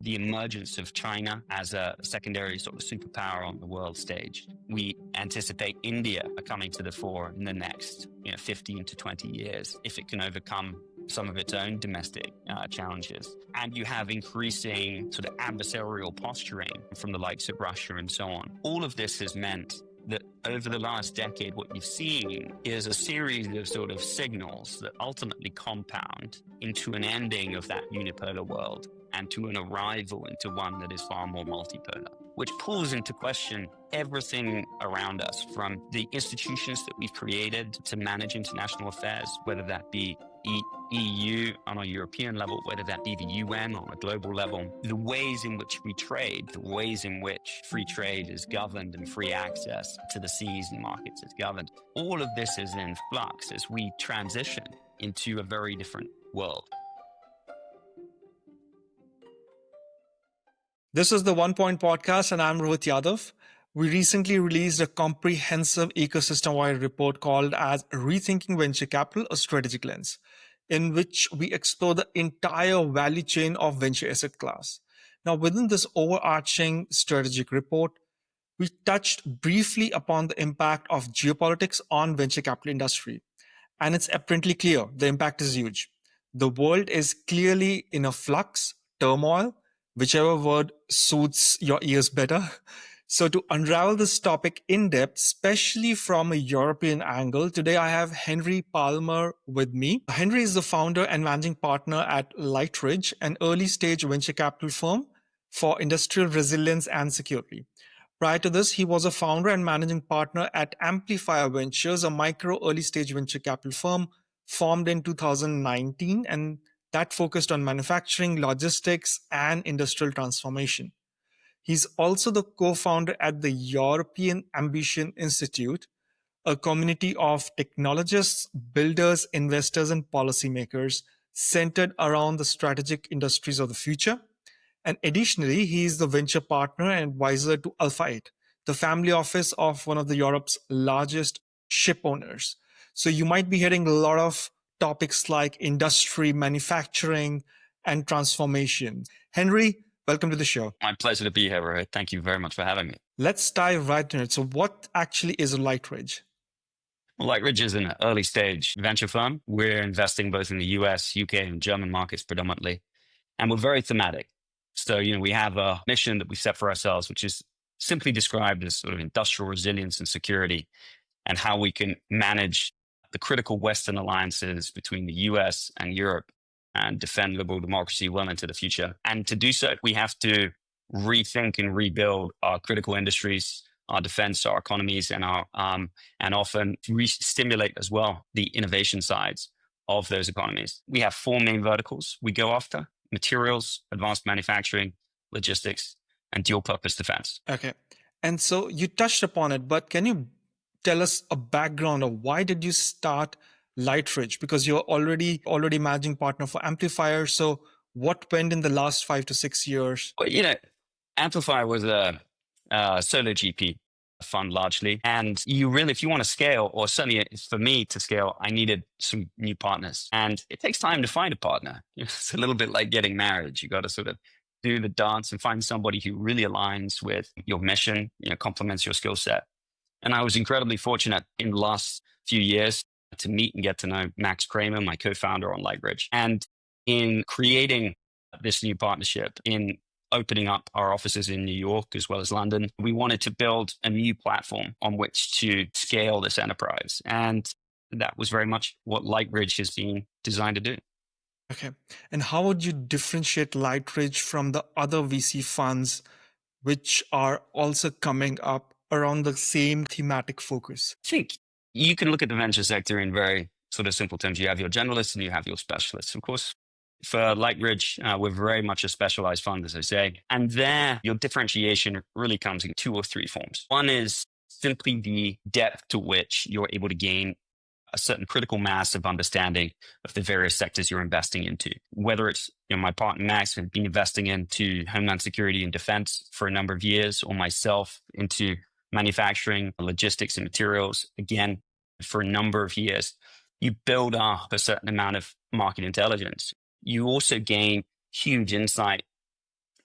the emergence of China as a secondary sort of superpower on the world stage. We anticipate India coming to the fore in the next 15 to 20 years if it can overcome some of its own domestic challenges. And you have increasing sort of adversarial posturing from the likes of Russia and so on. All of this has meant that over the last decade, what you've seen is a series of sort of signals that ultimately compound into an ending of that unipolar world and to an arrival into one that is far more multipolar, which pulls into question everything around us, from the institutions that we've created to manage international affairs, whether that be EU on a European level, whether that be the UN on a global level, the ways in which we trade, the ways in which free trade is governed and free access to the seas and markets is governed. All of this is in flux as we transition into a very different world. This is the 1 Point Podcast, and I'm Rohit Yadav. We recently released a comprehensive ecosystem-wide report called as Rethinking Venture Capital, a Strategic Lens, in which we explore the entire value chain of venture asset class. Now, within this overarching strategic report, we touched briefly upon the impact of geopolitics on venture capital industry. And it's apparently clear the impact is huge. The world is clearly in a flux, turmoil, whichever word suits your ears better. So to unravel this topic in depth, especially from a European angle, today I have Henry Palmer with me. Henry is the founder and managing partner at Lightridge, an early stage venture capital firm for industrial resilience and security. Prior to this, he was a founder and managing partner at Amplifier Ventures, a micro early stage venture capital firm formed in 2019, and that focused on manufacturing, logistics, and industrial transformation. He's also the co-founder at the European Ambition Institute, a community of technologists, builders, investors, and policymakers centered around the strategic industries of the future. And additionally, he is the venture partner and advisor to Alpha 8, the family office of one of the Europe's largest ship owners. So you might be hearing a lot of topics like industry, manufacturing, and transformation. Henry, welcome to the show. My pleasure to be here, Rohit. Thank you very much for having me. Let's dive right in it. So what actually is Lightridge? Well, Lightridge is an early stage venture firm. We're investing both in the US, UK, and German markets predominantly. And we're very thematic. So, we have a mission that we set for ourselves, which is simply described as sort of industrial resilience and security, and how we can manage the critical Western alliances between the US and Europe and defend liberal democracy well into the future. And to do so, we have to rethink and rebuild our critical industries, our defense, our economies, and and often re-stimulate as well the innovation sides of those economies. We have 4 main verticals we go after: materials, advanced manufacturing, logistics, and dual-purpose defense. Okay. And so you touched upon it, but can you tell us a background of why did you start Lightridge? Because you're already managing partner for Amplifier. So what went in the last 5 to 6 years? Well, Amplifier was a solo GP fund largely. And you really, if you want to scale, or certainly for me to scale, I needed some new partners. And it takes time to find a partner. It's a little bit like getting married. You got to sort of do the dance and find somebody who really aligns with your mission, complements your skill set. And I was incredibly fortunate in the last few years to meet and get to know Max Kramer, my co-founder on Lightridge. And in creating this new partnership, in opening up our offices in New York as well as London, we wanted to build a new platform on which to scale this enterprise. And that was very much what Lightridge has been designed to do. Okay. And how would you differentiate Lightridge from the other VC funds which are also coming up around the same thematic focus? I think you can look at the venture sector in very sort of simple terms. You have your generalists and you have your specialists. Of course, for Lightridge, we're very much a specialized fund, as I say. And there, your differentiation really comes in 2 or 3 forms. One is simply the depth to which you're able to gain a certain critical mass of understanding of the various sectors you're investing into. Whether it's my partner Max has been investing into homeland security and defense for a number of years, or myself into manufacturing, logistics, and materials, again, for a number of years. You build up a certain amount of market intelligence. You also gain huge insight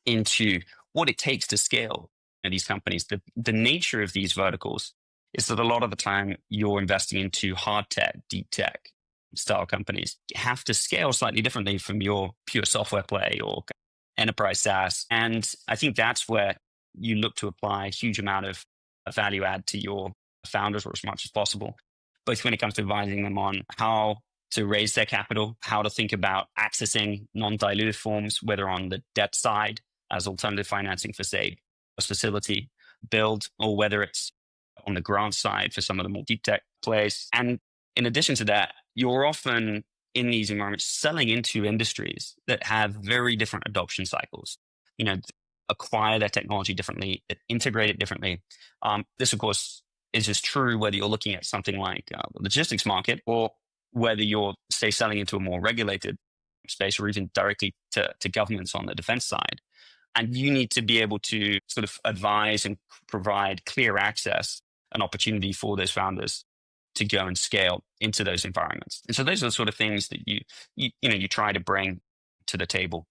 into what it takes to scale these companies. The nature of these verticals is that a lot of the time you're investing into hard tech, deep tech style companies. You have to scale slightly differently from your pure software play or enterprise SaaS. And I think that's where you look to apply a huge amount of value add to your founders, or as much as possible, both when it comes to advising them on how to raise their capital, how to think about accessing non-dilutive forms, whether on the debt side as alternative financing for, say, a facility build, or whether it's on the grant side for some of the more deep tech plays. And in addition to that, you're often in these environments selling into industries that have very different adoption cycles, acquire their technology differently, integrate it differently. This, of course, is just true whether you're looking at something like the logistics market, or whether you're, say, selling into a more regulated space, or even directly to governments on the defense side. And you need to be able to sort of advise and provide clear access and opportunity for those founders to go and scale into those environments. And so those are the sort of things that you try to bring to the table,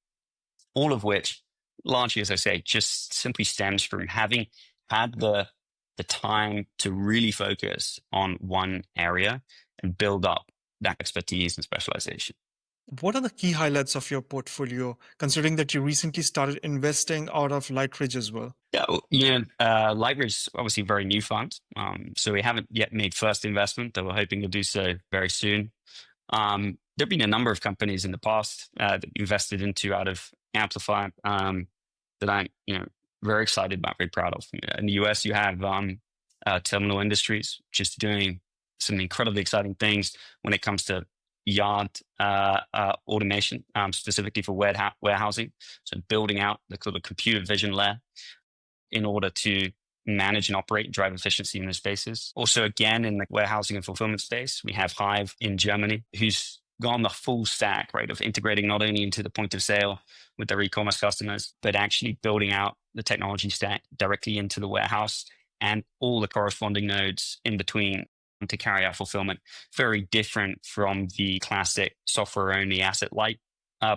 all of which largely, as I say, just simply stems from having had the time to really focus on one area and build up that expertise and specialization. What are the key highlights of your portfolio, considering that you recently started investing out of Lightridge as well? Yeah, Lightridge is obviously a very new fund. So we haven't yet made first investment, though we're hoping to do so very soon. There have been a number of companies in the past that invested into out of Amplifier that I'm very excited about, very proud of. In the US, you have Terminal Industries, just doing some incredibly exciting things when it comes to yard automation, specifically for warehousing. So building out the sort of computer vision layer in order to manage and operate and drive efficiency in those spaces. Also, again, in the warehousing and fulfillment space, we have Hive in Germany, who's gone the full stack, right, of integrating not only into the point of sale with their e-commerce customers, but actually building out the technology stack directly into the warehouse and all the corresponding nodes in between to carry out fulfillment. Very different from the classic software-only asset-light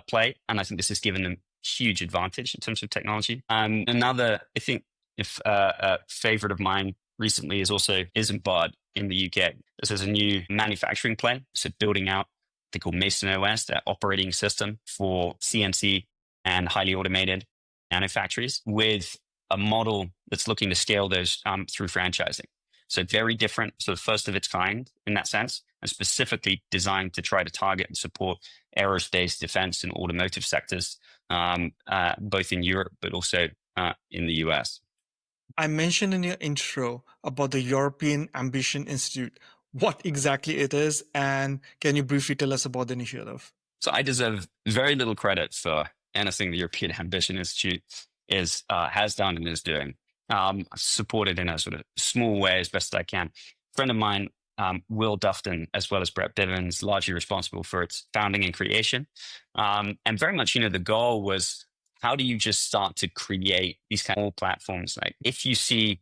play. And I think this has given them huge advantage in terms of technology. Another, I think, a favorite of mine recently is also Isembard in the UK. This is a new manufacturing play. So building out, they call Mason OS, their operating system for CNC and highly automated manufactories, with a model that's looking to scale those through franchising. So very different, sort of first of its kind in that sense, and specifically designed to try to target and support aerospace, defense, and automotive sectors, both in Europe, but also in the US. I mentioned in your intro about the European Ambition Institute. What exactly it is, and can you briefly tell us about the initiative? So I deserve very little credit for anything the European Ambition Institute has done and is doing. Supported in a sort of small way as best as I can. A friend of mine, Will Dufton, as well as Brett Bivens, largely responsible for its founding and creation. And very much, the goal was, how do you just start to create these kind of platforms? Like, if you see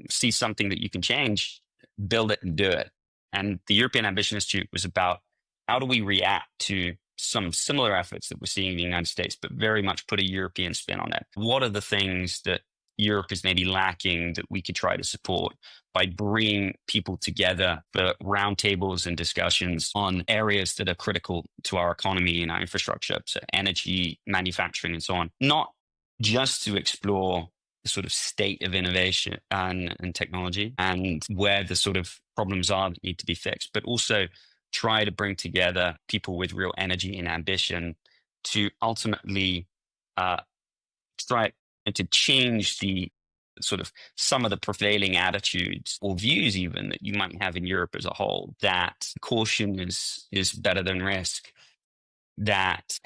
something that you can change, build it and do it. And the European Ambition Institute was about, how do we react to some similar efforts that we're seeing in the United States, but very much put a European spin on it? What are the things that Europe is maybe lacking that we could try to support by bringing people together for roundtables and discussions on areas that are critical to our economy and our infrastructure, so energy, manufacturing, and so on? Not just to explore the sort of state of innovation and technology and where the sort of problems are that need to be fixed, but also try to bring together people with real energy and ambition to ultimately try to change the sort of some of the prevailing attitudes or views even that you might have in Europe as a whole, that caution is better than risk, that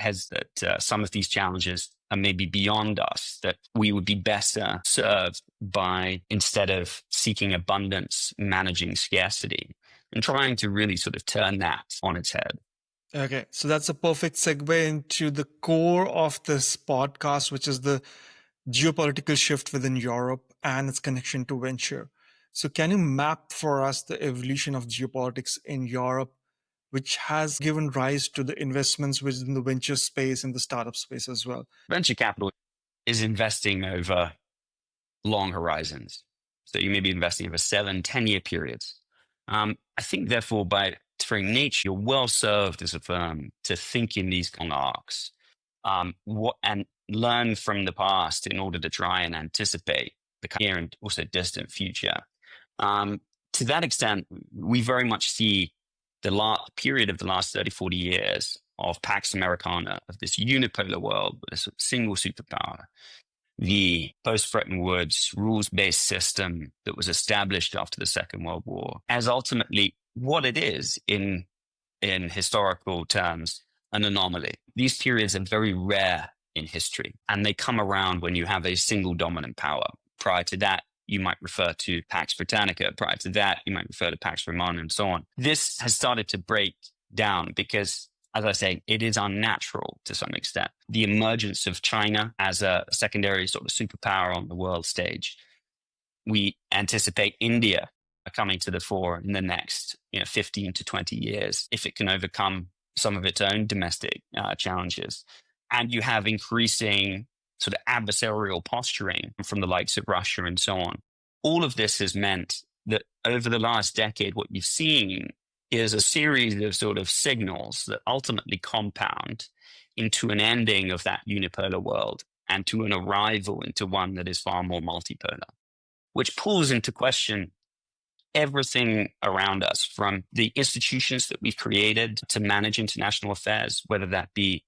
some of these challenges are maybe beyond us, that we would be better served by, instead of seeking abundance, managing scarcity, and trying to really sort of turn that on its head. Okay, so that's a perfect segue into the core of this podcast, which is the geopolitical shift within Europe and its connection to venture. So can you map for us the evolution of geopolitics in Europe which has given rise to the investments within the venture space and the startup space as well. Venture capital is investing over long horizons. So you may be investing over 7-10 year periods. I think, therefore, by its very nature, you're well served as a firm to think in these long arcs, and learn from the past in order to try and anticipate the near and also distant future. To that extent, we very much see the period of the last 30, 40 years of Pax Americana, of this unipolar world with a single superpower, the post-Bretton Woods rules-based system that was established after the Second World War, as ultimately what it is in historical terms, an anomaly. These periods are very rare in history, and they come around when you have a single dominant power. Prior to that, you might refer to Pax Britannica. Prior to that, you might refer to Pax Romana, and so on. This has started to break down because, as I say, it is unnatural to some extent. The emergence of China as a secondary sort of superpower on the world stage. We anticipate India coming to the fore in the next 15 to 20 years, if it can overcome some of its own domestic challenges. And you have increasing sort of adversarial posturing from the likes of Russia and so on. All of this has meant that over the last decade, what you've seen is a series of sort of signals that ultimately compound into an ending of that unipolar world and to an arrival into one that is far more multipolar, which pulls into question everything around us, from the institutions that we've created to manage international affairs, whether that be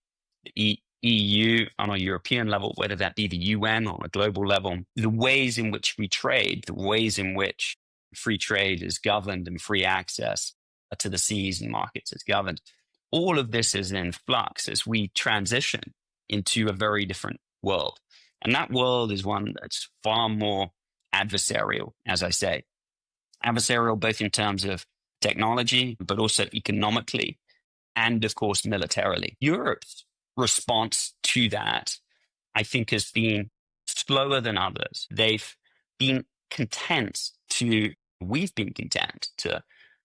the EU on a European level, whether that be the UN on a global level, the ways in which we trade, the ways in which free trade is governed and free access to the seas and markets is governed. All of this is in flux as we transition into a very different world. And that world is one that's far more adversarial, as I say. Adversarial both in terms of technology, but also economically, and of course, militarily. Europe's response to that, I think, has been slower than others. We've been content to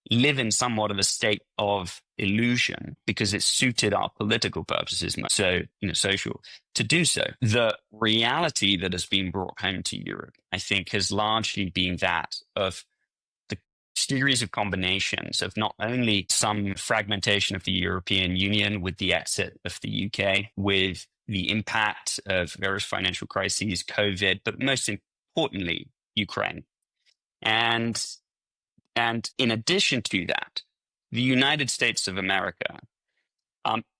live in somewhat of a state of illusion because it suited our political purposes, so social, to do so. The reality that has been brought home to Europe, I think, has largely been that of the series of combinations of not only some fragmentation of the European Union with the exit of the UK, with the impact of various financial crises, COVID, but most importantly, Ukraine. And in addition to that, the United States of America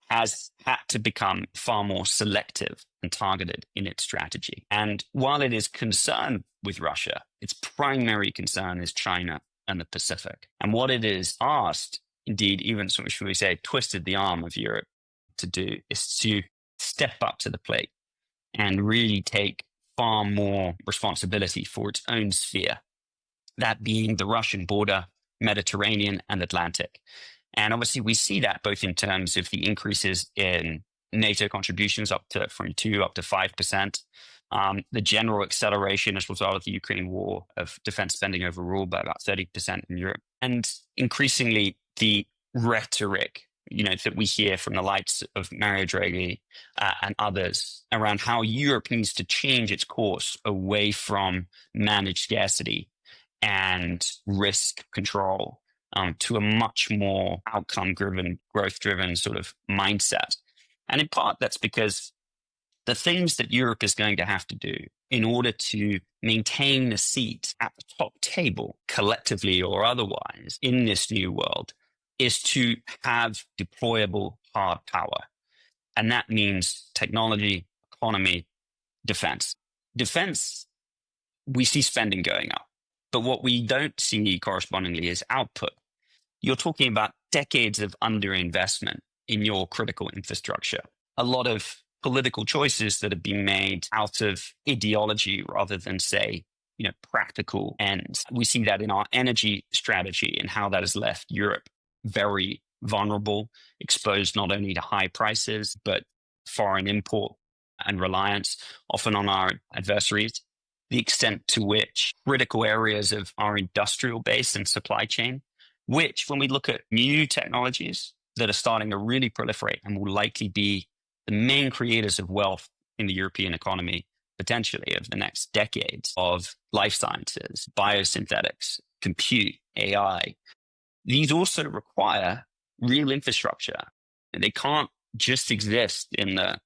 has had to become far more selective and targeted in its strategy. And while it is concerned with Russia, its primary concern is China and the Pacific. And what it is asked, indeed, even, should we say, twisted the arm of Europe to do, is to step up to the plate and really take far more responsibility for its own sphere, that being the Russian border, Mediterranean, and Atlantic. And obviously, we see that both in terms of the increases in NATO contributions from 2 up to 5%, the general acceleration as a result of the Ukraine war of defense spending overall by about 30% in Europe, and increasingly the rhetoric that we hear from the likes of Mario Draghi and others around how Europe needs to change its course away from managed scarcity and risk control to a much more outcome-driven, growth-driven sort of mindset. And in part, that's because the things that Europe is going to have to do in order to maintain a seat at the top table, collectively or otherwise, in this new world, is to have deployable hard power. And that means technology, economy, defense. Defense, we see spending going up. But what we don't see correspondingly is output. You're talking about decades of underinvestment in your critical infrastructure. A lot of political choices that have been made out of ideology rather than, say, practical ends. We see that in our energy strategy and how that has left Europe very vulnerable, exposed not only to high prices, but foreign import and reliance, often on our adversaries. The extent to which critical areas of our industrial base and supply chain which when we look at new technologies that are starting to really proliferate and will likely be the main creators of wealth in the European economy, potentially over the next decades, of life sciences, biosynthetics, compute, AI, these also require real infrastructure. And they can't just exist in the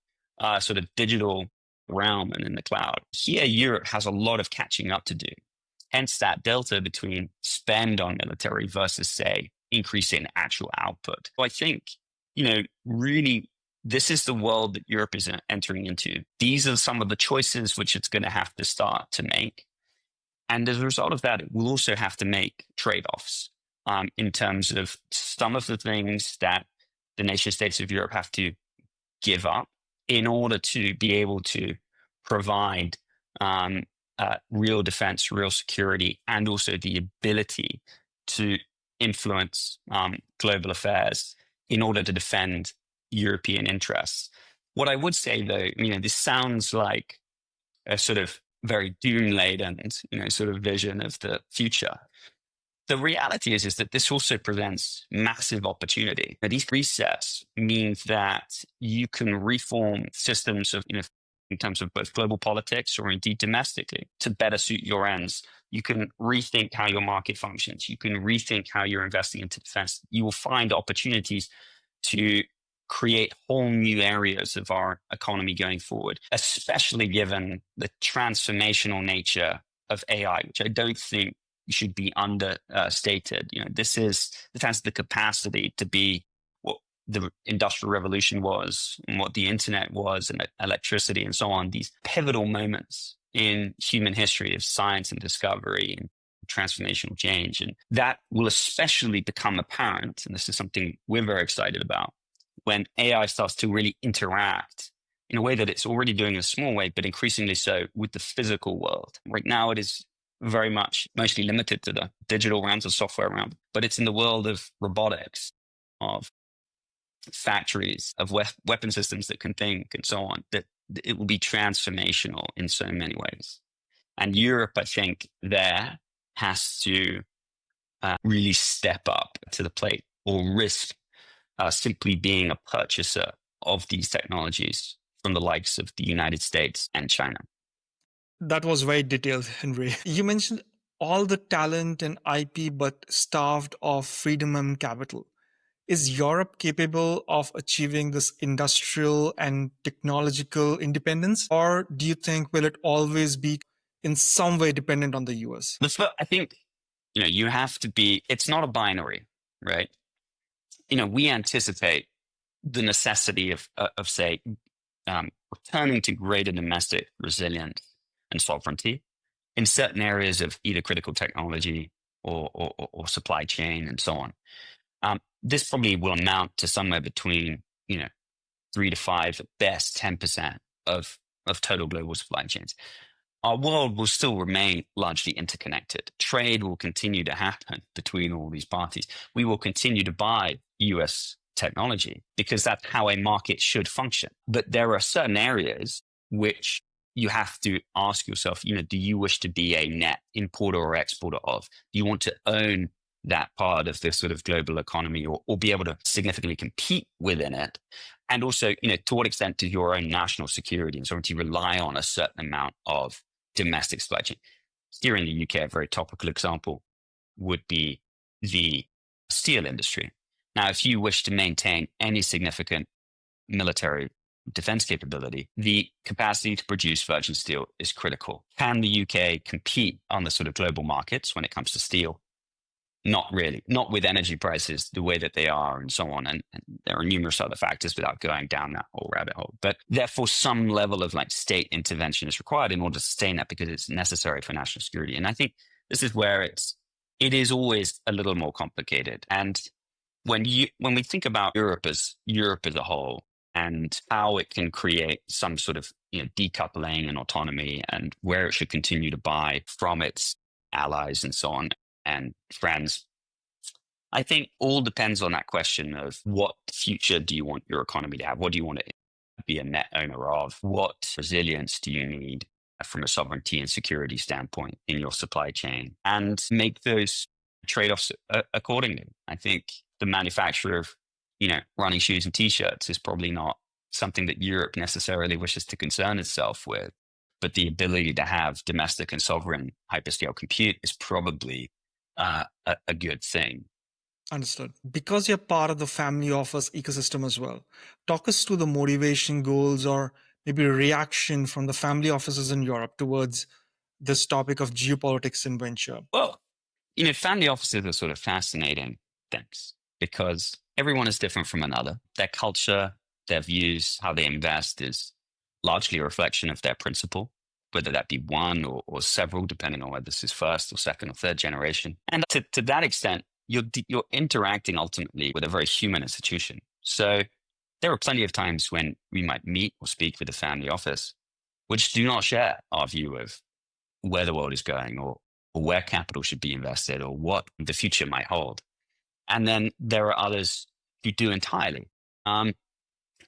sort of digital realm and in the cloud. Here, Europe has a lot of catching up to do. Hence that delta between spend on military versus, say, increasing actual output. So I think, really, this is the world that Europe is entering into. These are some of the choices which it's going to have to start to make. And as a result of that, it will also have to make trade-offs in terms of some of the things that the nation states of Europe have to give up in order to be able to provide real defense, real security, and also the ability to influence global affairs in order to defend European interests. What I would say, though, this sounds like a sort of very doom-laden, sort of vision of the future. The reality is that this also presents massive opportunity. Now, these resets means that you can reform systems of, in terms of both global politics or indeed domestically to better suit your ends. You can rethink how your market functions. You can rethink how you're investing into defense. You will find opportunities to create whole new areas of our economy going forward, especially given the transformational nature of AI, which I don't think should be understated. This has the capacity to be what the Industrial Revolution was and what the internet was and electricity and so on, these pivotal moments in human history of science and discovery and transformational change. And that will especially become apparent, and this is something we're very excited about, when AI starts to really interact in a way that it's already doing in a small way, but increasingly so with the physical world. Right now, it is very much mostly limited to the digital realms of software realm, but it's in the world of robotics, of factories, of weapon systems that can think and so on, that it will be transformational in so many ways. And Europe, I think, there has to really step up to the plate or risk simply being a purchaser of these technologies from the likes of the United States and China. That was very detailed, Henry. You mentioned all the talent and IP, but starved of freedom and capital. Is Europe capable of achieving this industrial and technological independence? Or do you think will it always be in some way dependent on the US? I think, you have to be, it's not a binary, right? We anticipate the necessity of say, returning to greater domestic resilience and sovereignty in certain areas of either critical technology or supply chain and so on. This probably will amount to somewhere between 3 to 5, at best 10% of total global supply chains. Our world will still remain largely interconnected. Trade will continue to happen between all these parties. We will continue to buy US technology because that's how a market should function. But there are certain areas which you have to ask yourself, do you wish to be a net importer or exporter of? Do you want to own that part of this sort of global economy or be able to significantly compete within it? And also, to what extent does your own national security and sovereignty rely on a certain amount of domestic supply chain? Here in the UK, a very topical example would be the steel industry. Now, if you wish to maintain any significant military defense capability, the capacity to produce virgin steel is critical. Can the UK compete on the sort of global markets when it comes to steel? Not really, not with energy prices the way that they are and so on. And there are numerous other factors without going down that whole rabbit hole. But therefore, some level of state intervention is required in order to sustain that because it's necessary for national security. And I think this is where it is always a little more complicated. And when we think about Europe as a whole and how it can create some sort of decoupling and autonomy and where it should continue to buy from its allies and so on and friends, I think all depends on that question of what future do you want your economy to have? What do you want to be a net owner of? What resilience do you need from a sovereignty and security standpoint in your supply chain? And make those trade-offs accordingly. I think the manufacture of, running shoes and t-shirts is probably not something that Europe necessarily wishes to concern itself with. But the ability to have domestic and sovereign hyperscale compute is probably a good thing. Understood. Because you're part of the family office ecosystem as well, talk us through the motivation, goals, or maybe reaction from the family offices in Europe towards this topic of geopolitics in venture. Well, family offices are sort of fascinating things because everyone is different from another. Their culture, their views, how they invest is largely a reflection of their principle, whether that be one or several, depending on whether this is first or second or third generation. And to that extent, you're interacting ultimately with a very human institution. So there are plenty of times when we might meet or speak with a family office, which do not share our view of where the world is going or where capital should be invested or what the future might hold. And then there are others who do entirely. And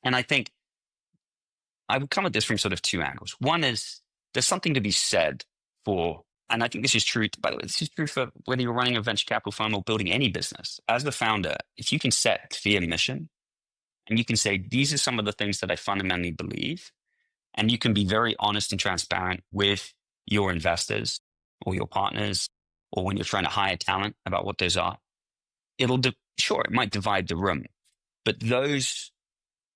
I think I would come at this from sort of two angles. One is there's something to be said for, and I think this is true, by the way, this is true for whether you're running a venture capital fund or building any business. As the founder, if you can set a clear mission and you can say, these are some of the things that I fundamentally believe, and you can be very honest and transparent with your investors or your partners, or when you're trying to hire talent about what those are, sure, it might divide the room, but those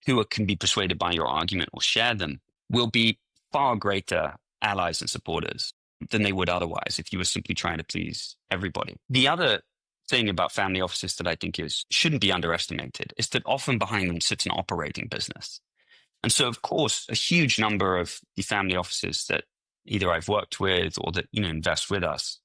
who can be persuaded by your argument or share them will be far greater allies and supporters than they would otherwise if you were simply trying to please everybody. The other thing about family offices that I think shouldn't be underestimated is that often behind them sits an operating business. And so, of course, a huge number of the family offices that either I've worked with or that, invest with us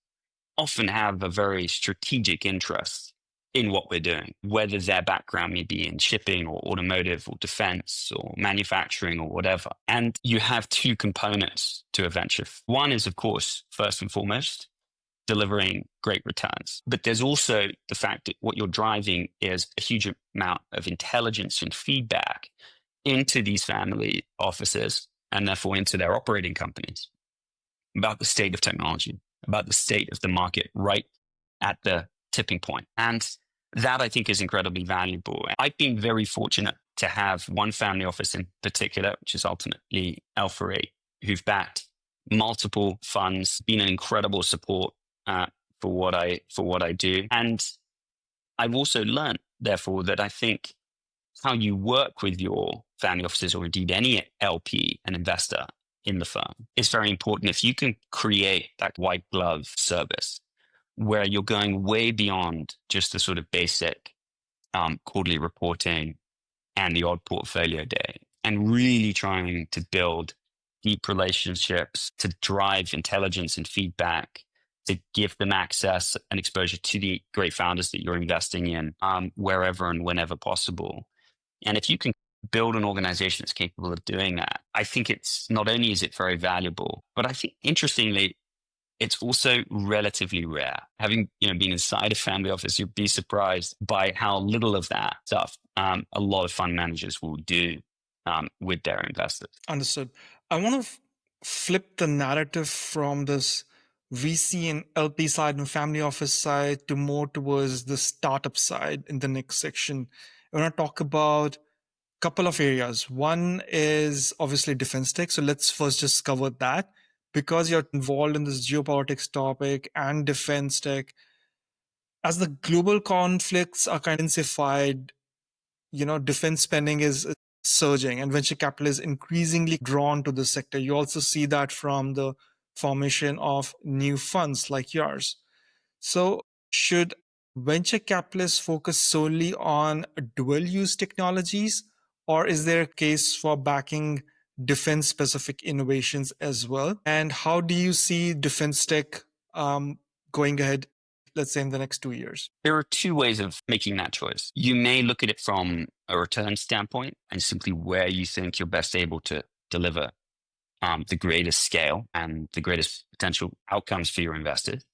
often have a very strategic interest in what we're doing, whether their background may be in shipping or automotive or defense or manufacturing or whatever. And you have two components to a venture. One is, of course, first and foremost, delivering great returns. But there's also the fact that what you're driving is a huge amount of intelligence and feedback into these family offices and therefore into their operating companies about the state of technology, about the state of the market right at the tipping point. And that I think is incredibly valuable. I've been very fortunate to have one family office in particular, which is ultimately Alpha 8, who've backed multiple funds, been an incredible support for what I do. And I've also learned, therefore, that I think how you work with your family offices or indeed any LP, an investor in the firm, is very important. If you can create that white glove service where you're going way beyond just the sort of basic quarterly reporting and the odd portfolio day, and really trying to build deep relationships to drive intelligence and feedback, to give them access and exposure to the great founders that you're investing in wherever and whenever possible. And if you can build an organization that's capable of doing that, I think it's not only is it very valuable, but I think interestingly, it's also relatively rare. Having been inside a family office, you'd be surprised by how little of that stuff a lot of fund managers will do with their investors. Understood. I want to flip the narrative from this VC and LP side and family office side to more towards the startup side in the next section. I want to talk about a couple of areas. One is obviously defense tech. So let's first just cover that. Because you're involved in this geopolitics topic and defense tech, as the global conflicts are kind of intensified, defense spending is surging and venture capital is increasingly drawn to this sector. You also see that from the formation of new funds like yours. So should venture capitalists focus solely on dual use technologies, or is there a case for backing defense specific innovations as well? And how do you see defense tech going ahead, let's say in the next 2 years? There are two ways of making that choice. You may look at it from a return standpoint and simply where you think you're best able to deliver the greatest scale and the greatest potential outcomes for your investors.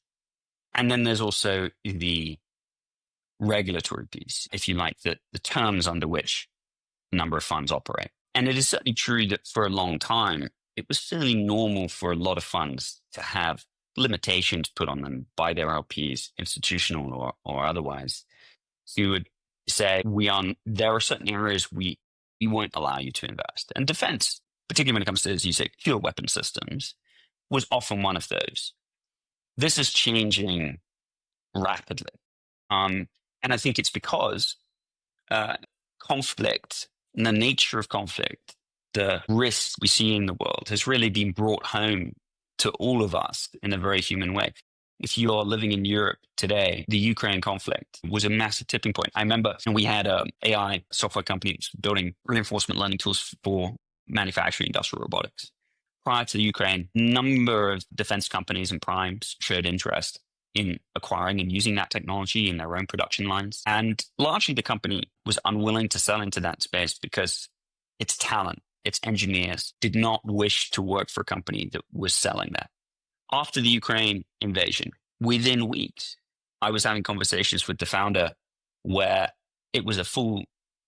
And then there's also the regulatory piece, if you like, the terms under which a number of funds operate. And it is certainly true that for a long time, it was fairly normal for a lot of funds to have limitations put on them by their LPs, institutional or otherwise, you would say there are certain areas we won't allow you to invest. And defense, particularly when it comes to, as you say, pure weapon systems, was often one of those. This is changing rapidly. And I think it's because conflict and the nature of conflict, the risks we see in the world has really been brought home to all of us in a very human way. If you are living in Europe today, the Ukraine conflict was a massive tipping point. I remember we had an AI software company building reinforcement learning tools for manufacturing industrial robotics. Prior to the Ukraine, a number of defense companies and primes showed interest in acquiring and using that technology in their own production lines. And largely the company was unwilling to sell into that space because its talent, its engineers did not wish to work for a company that was selling that. After the Ukraine invasion, within weeks, I was having conversations with the founder where it was a full,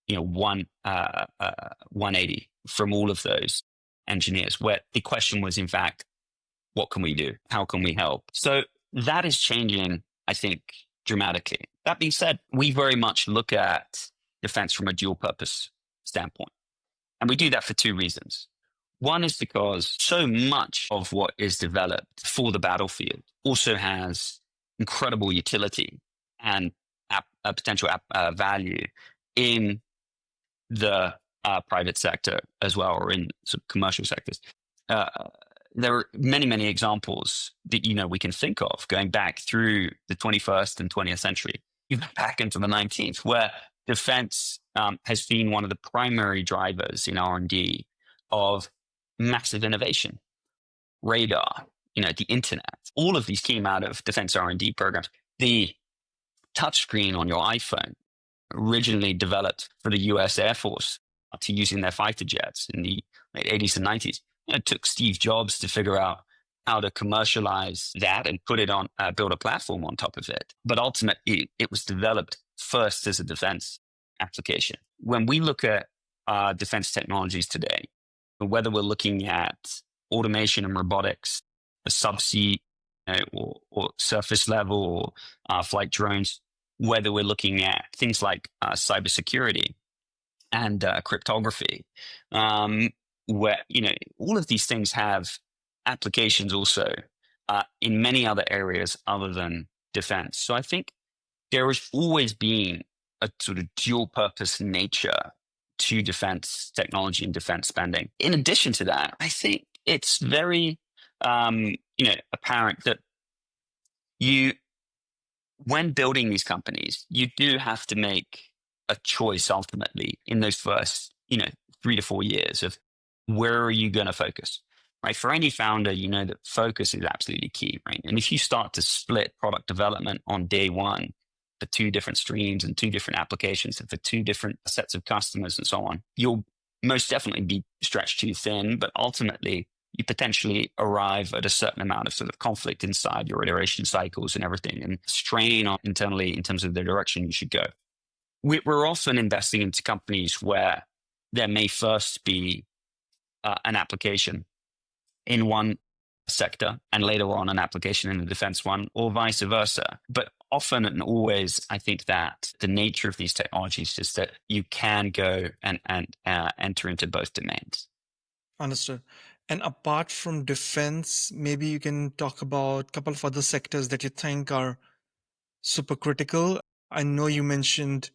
180 from all of those engineers, where the question was, in fact, what can we do? How can we help? So that is changing, I think, dramatically. That being said, we very much look at defense from a dual purpose standpoint. And we do that for two reasons. One is because so much of what is developed for the battlefield also has incredible utility and potential value in the private sector as well, or in sort of commercial sectors. There are many, many examples that we can think of going back through the 21st and 20th century, even back into the 19th, where defense has been one of the primary drivers in R&D of massive innovation. Radar, the internet, all of these came out of defense R&D programs. The touchscreen on your iPhone, originally developed for the US Air Force to use in their fighter jets in the late 80s and 90s. It took Steve Jobs to figure out how to commercialize that and put it on, build a platform on top of it. But ultimately, it was developed first as a defense application. When we look at defense technologies today, whether we're looking at automation and robotics, a subsea or surface level or flight drones, whether we're looking at things like cybersecurity and cryptography, where all of these things have applications also in many other areas other than defense. So I think there has always been a sort of dual purpose nature to defense technology and defense spending. In addition to that, I think it's very apparent that when building these companies, you do have to make a choice ultimately in those first 3 to 4 years of where are you going to focus, right? For any founder, that focus is absolutely key, right? And if you start to split product development on day one for 2 different streams and 2 different applications and for 2 different sets of customers and so on, you'll most definitely be stretched too thin, but ultimately you potentially arrive at a certain amount of sort of conflict inside your iteration cycles and everything, and strain on internally in terms of the direction you should go. We're often investing into companies where there may first be an application in one sector and later on an application in the defense one, or vice versa. But often and always, I think that the nature of these technologies is that you can go and enter into both domains. Understood. And apart from defense, maybe you can talk about a couple of other sectors that you think are super critical. I know you mentioned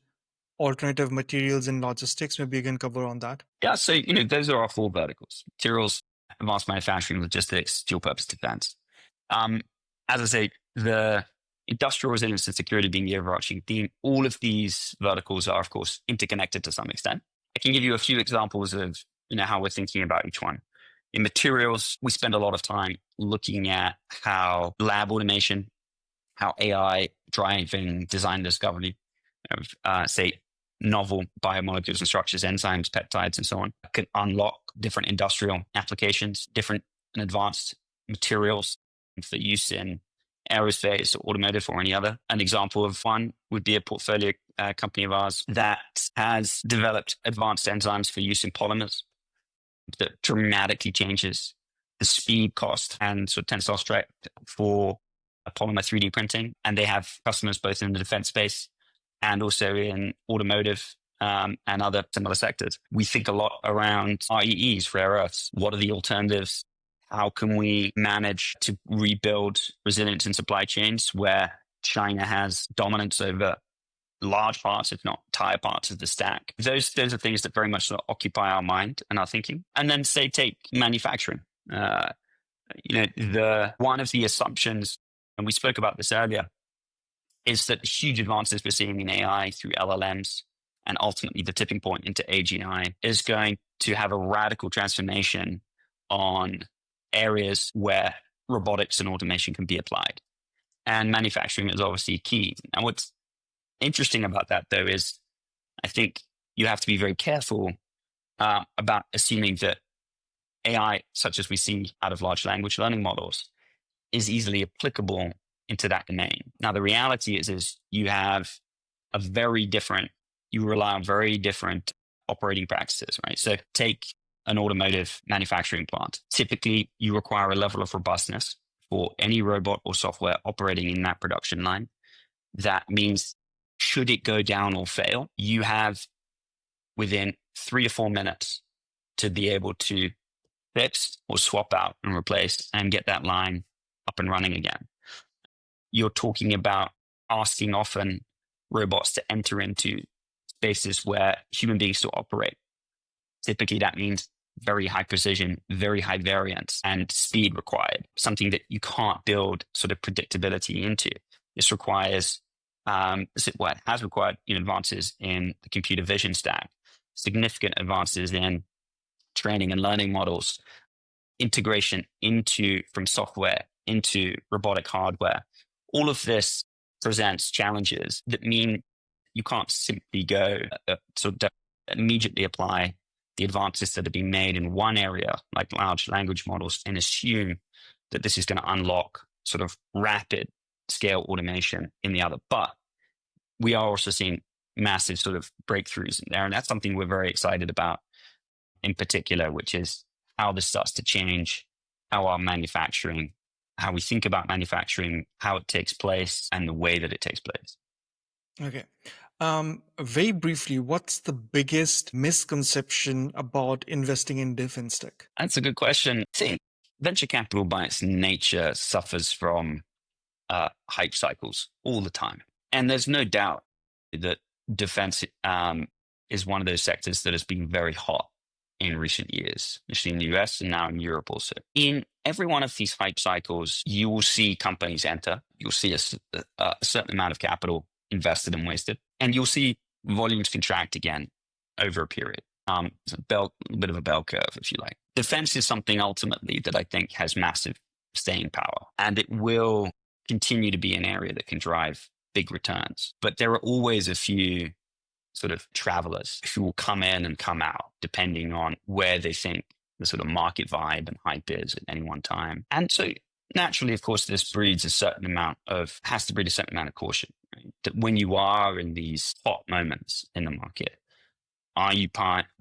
alternative materials and logistics. Maybe you can cover on that. Yeah, so those are our 4 verticals: materials, advanced manufacturing, logistics, dual purpose defense. As I say, the industrial resilience and security being the overarching theme, all of these verticals are, of course, interconnected to some extent. I can give you a few examples of how we're thinking about each one. In materials, we spend a lot of time looking at how lab automation, how AI driving design discovery of, say, novel biomolecules and structures, enzymes, peptides, and so on, can unlock different industrial applications, different and advanced materials for use in aerospace, automotive, or any other. An example of one would be a portfolio company of ours that has developed advanced enzymes for use in polymers that dramatically changes the speed, cost, and sort of tensile strength for polymer 3D printing. And they have customers both in the defense space and also in automotive and other similar sectors. We think a lot around REEs, rare earths. What are the alternatives? How can we manage to rebuild resilience in supply chains where China has dominance over large parts, if not entire parts of the stack? Those are things that very much sort of occupy our mind and our thinking. And then say take manufacturing. One of the assumptions, and we spoke about this earlier, is that the huge advances we're seeing in AI through LLMs and ultimately the tipping point into AGI is going to have a radical transformation on areas where robotics and automation can be applied. And manufacturing is obviously key. And what's interesting about that, though, is I think you have to be very careful about assuming that AI, such as we see out of large language learning models, is easily applicable into that domain. Now, the reality is you have you rely on very different operating practices, right? So take an automotive manufacturing plant. Typically, you require a level of robustness for any robot or software operating in that production line. That means should it go down or fail, you have within 3 to 4 minutes to be able to fix or swap out and replace and get that line up and running again. You're talking about asking often robots to enter into spaces where human beings still operate. Typically, that means very high precision, very high variance, and speed required, something that you can't build sort of predictability into. This requires, has required advances in the computer vision stack, significant advances in training and learning models, integration from software into robotic hardware. All of this presents challenges that mean you can't simply go immediately apply the advances that are being made in one area, like large language models, and assume that this is going to unlock sort of rapid scale automation in the other. But we are also seeing massive sort of breakthroughs in there. And that's something we're very excited about in particular, which is how this starts to change how we think about manufacturing, how it takes place, and the way that it takes place. Okay. Very briefly, what's the biggest misconception about investing in defense tech? That's a good question. I think venture capital by its nature suffers from hype cycles all the time. And there's no doubt that defense is one of those sectors that has been very hot in recent years, especially in the US and now in Europe also. In every one of these hype cycles, you will see companies enter. You'll see a certain amount of capital invested and wasted, and you'll see volumes contract again over a period. It's a bit of a bell curve, if you like. Defense is something ultimately that I think has massive staying power, and it will continue to be an area that can drive big returns. But there are always a few sort of travelers who will come in and come out, depending on where they think the sort of market vibe and hype is at any one time. And so naturally, of course, this has to breed a certain amount of caution. Right? That when you are in these hot moments in the market, are you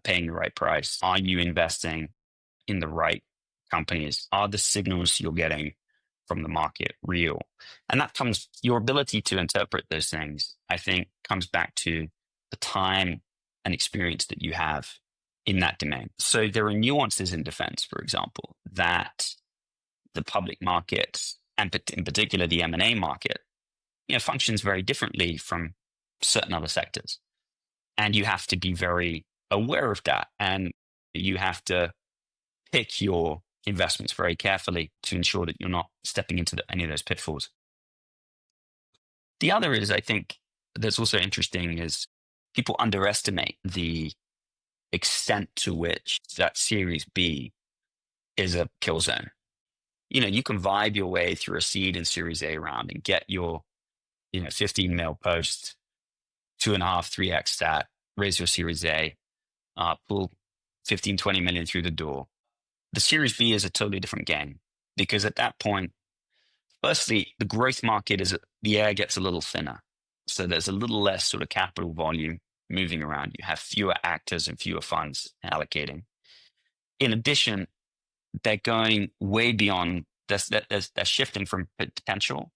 paying the right price? Are you investing in the right companies? Are the signals you're getting from the market real? And your ability to interpret those things, I think, comes back to the time and experience that you have in that domain. So there are nuances in defense, for example, that the public market, and in particular the M&A market, functions very differently from certain other sectors. And you have to be very aware of that. And you have to pick your investments very carefully to ensure that you're not stepping into any of those pitfalls. The other is, I think, that's also interesting is people underestimate the extent to which that Series B is a kill zone. You can vibe your way through a seed and Series A round and get your 15 mil post, 2.5, 3x stat, raise your Series A, pull 15, 20 million through the door. The Series B is a totally different game because at that point, firstly, the growth market the air gets a little thinner. So there's a little less sort of capital volume moving around. You have fewer actors and fewer funds allocating. In addition, they're going way beyond. They're shifting from potential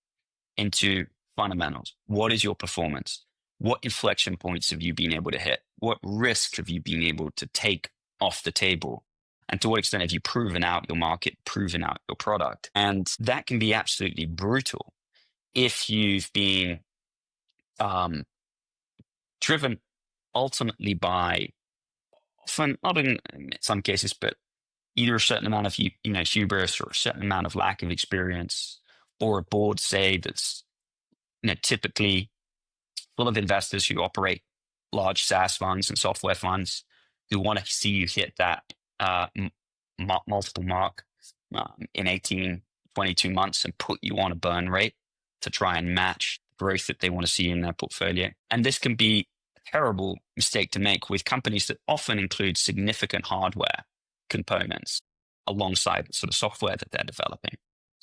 into fundamentals. What is your performance? What inflection points have you been able to hit? What risk have you been able to take off the table? And to what extent have you proven out your market, proven out your product? And that can be absolutely brutal if you've been driven ultimately by, often, not in some cases, but either a certain amount of hubris or a certain amount of lack of experience, or a board, say, that's typically full of investors who operate large SaaS funds and software funds who want to see you hit that multiple mark in 18, 22 months and put you on a burn rate to try and match growth that they want to see in their portfolio. And this can be a terrible mistake to make with companies that often include significant hardware components alongside the sort of software that they're developing.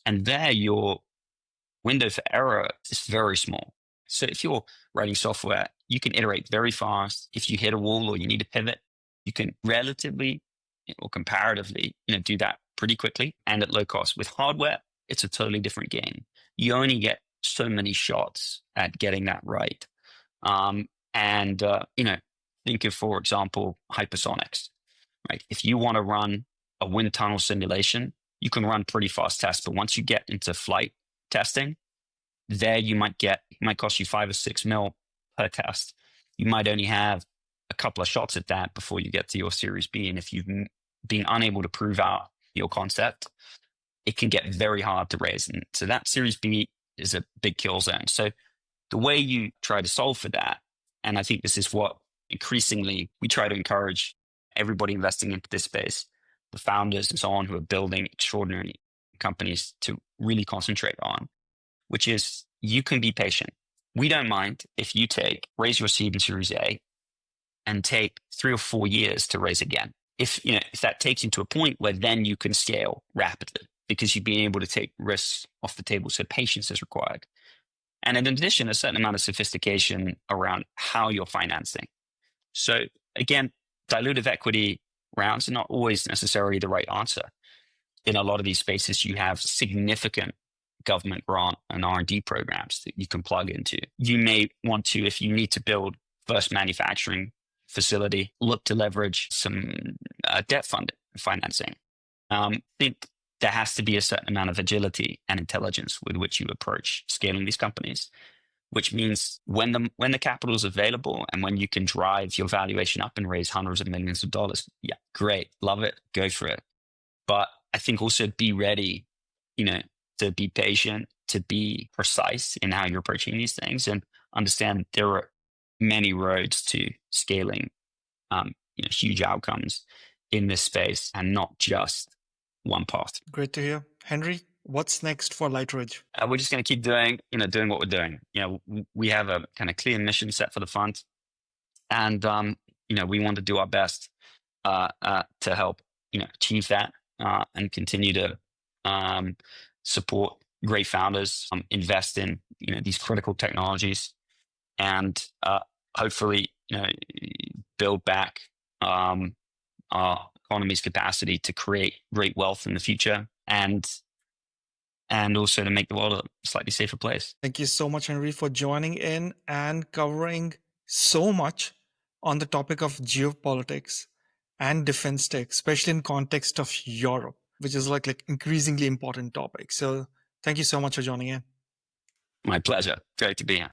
And there, your window for error is very small. So if you're writing software, you can iterate very fast. If you hit a wall or you need to pivot, you can relatively or comparatively, do that pretty quickly and at low cost. With hardware, it's a totally different game. You only get so many shots at getting that right. Think of, for example, hypersonics, right? If you want to run a wind tunnel simulation, you can run pretty fast tests, but once you get into flight testing, there it might cost you $5 or $6 mil per test. You might only have a couple of shots at that before you get to your Series B. And if you've been unable to prove out your concept, it can get very hard to raise. And so that Series B is a big kill zone. So the way you try to solve for that, and I think this is what increasingly we try to encourage everybody investing into this space, the founders and so on who are building extraordinary companies, to really concentrate on, which is you can be patient. We don't mind if you raise your seed in Series A and take 3 or 4 years to raise again. If that takes you to a point where then you can scale rapidly because you've been able to take risks off the table. So patience is required. And in addition, a certain amount of sophistication around how you're financing. So again, dilutive equity rounds are not always necessarily the right answer. In a lot of these spaces, you have significant government grant and R&D programs that you can plug into. You may want to, if you need to build first manufacturing facility, look to leverage some debt financing. I think there has to be a certain amount of agility and intelligence with which you approach scaling these companies, which means when the capital is available and when you can drive your valuation up and raise hundreds of millions of dollars, yeah, great, love it, go for it. But I think also be ready, to be patient, to be precise in how you're approaching these things, and understand there are many roads to scaling, huge outcomes in this space, and not just one path. Great to hear. Henry, what's next for Lightridge? We're just going to keep doing what we're doing. We have a kind of clear mission set for the fund, and we want to do our best to help achieve that and continue to support great founders, invest in these critical technologies, and hopefully build back our economy's capacity to create great wealth in the future, and also to make the world a slightly safer place. Thank you so much, Henry, for joining in and covering so much on the topic of geopolitics and defense tech, especially in context of Europe, which is like increasingly important topic. So thank you so much for joining in. My pleasure. Great to be here.